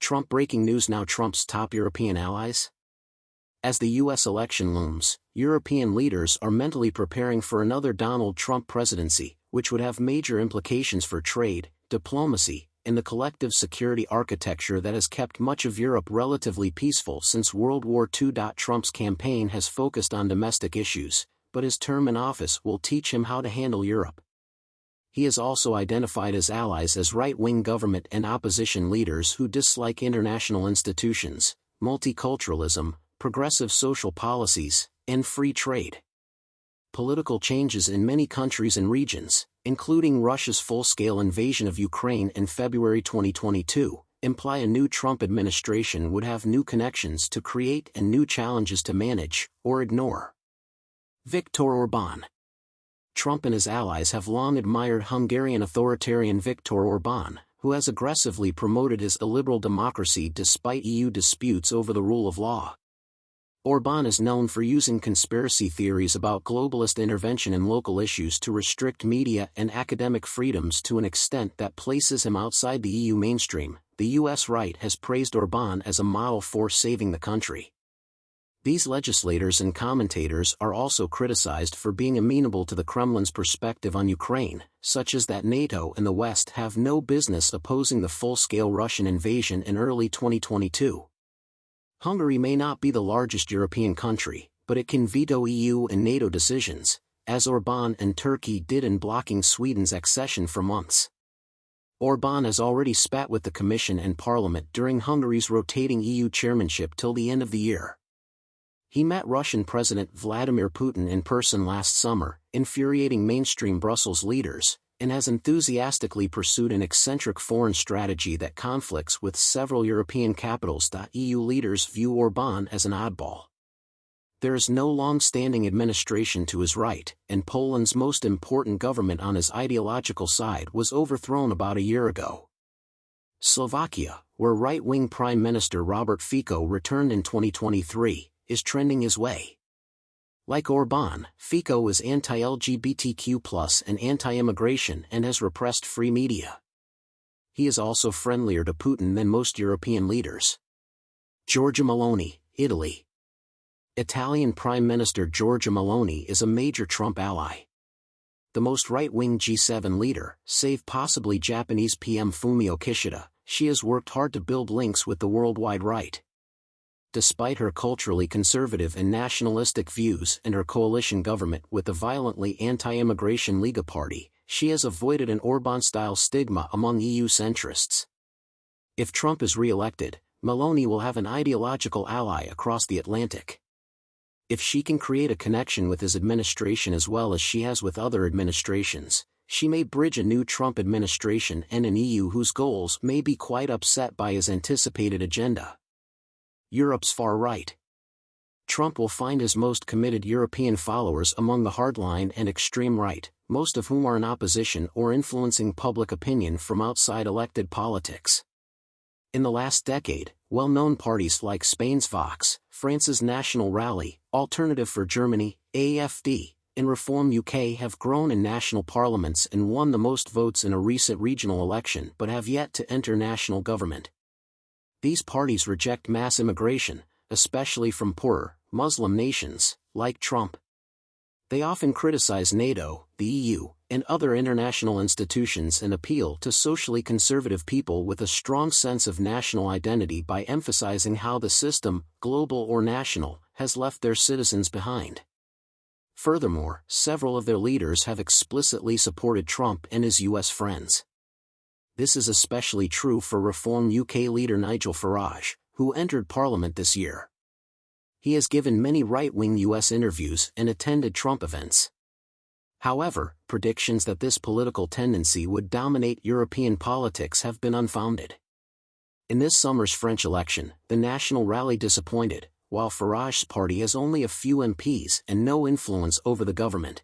Trump breaking news now: Trump's top European allies? As the U.S. election looms, European leaders are mentally preparing for another Donald Trump presidency, which would have major implications for trade, diplomacy, and the collective security architecture that has kept much of Europe relatively peaceful since World War II. Trump's campaign has focused on domestic issues, but his term in office will teach him how to handle Europe. He has also identified his allies as right-wing government and opposition leaders who dislike international institutions, multiculturalism, progressive social policies, and free trade. Political changes in many countries and regions, including Russia's full-scale invasion of Ukraine in February 2022, imply a new Trump administration would have new connections to create and new challenges to manage, or ignore. Viktor Orbán. Trump and his allies have long admired Hungarian authoritarian Viktor Orbán, who has aggressively promoted his illiberal democracy despite EU disputes over the rule of law. Orbán is known for using conspiracy theories about globalist intervention in local issues to restrict media and academic freedoms to an extent that places him outside the EU mainstream. The US right has praised Orbán as a model for saving the country. These legislators and commentators are also criticized for being amenable to the Kremlin's perspective on Ukraine, such as that NATO and the West have no business opposing the full-scale Russian invasion in early 2022. Hungary may not be the largest European country, but it can veto EU and NATO decisions, as Orbán and Turkey did in blocking Sweden's accession for months. Orbán has already spat with the Commission and Parliament during Hungary's rotating EU chairmanship till the end of the year. He met Russian President Vladimir Putin in person last summer, infuriating mainstream Brussels leaders, and has enthusiastically pursued an eccentric foreign strategy that conflicts with several European capitals. EU leaders view Orbán as an oddball. There is no long-standing administration to his right, and Poland's most important government on his ideological side was overthrown about a year ago. Slovakia, where right-wing Prime Minister Robert Fico returned in 2023, is trending his way. Like Orbán, Fico is anti-LGBTQ+ and anti-immigration and has repressed free media. He is also friendlier to Putin than most European leaders. Giorgia Meloni, Italy. Italian Prime Minister Giorgia Meloni is a major Trump ally. The most right-wing G7 leader, save possibly Japanese PM Fumio Kishida, she has worked hard to build links with the worldwide right. Despite her culturally conservative and nationalistic views and her coalition government with the violently anti-immigration Lega Party, she has avoided an Orbán-style stigma among EU centrists. If Trump is re-elected, Meloni will have an ideological ally across the Atlantic. If she can create a connection with his administration as well as she has with other administrations, she may bridge a new Trump administration and an EU whose goals may be quite upset by his anticipated agenda. Europe's far right. Trump will find his most committed European followers among the hardline and extreme right, most of whom are in opposition or influencing public opinion from outside elected politics. In the last decade, well-known parties like Spain's Vox, France's National Rally, Alternative for Germany, AfD, and Reform UK have grown in national parliaments and won the most votes in a recent regional election but have yet to enter national government. These parties reject mass immigration, especially from poorer, Muslim nations, like Trump. They often criticize NATO, the EU, and other international institutions and appeal to socially conservative people with a strong sense of national identity by emphasizing how the system, global or national, has left their citizens behind. Furthermore, several of their leaders have explicitly supported Trump and his US friends. This is especially true for Reform UK leader Nigel Farage, who entered Parliament this year. He has given many right-wing US interviews and attended Trump events. However, predictions that this political tendency would dominate European politics have been unfounded. In this summer's French election, the National Rally disappointed, while Farage's party has only a few MPs and no influence over the government.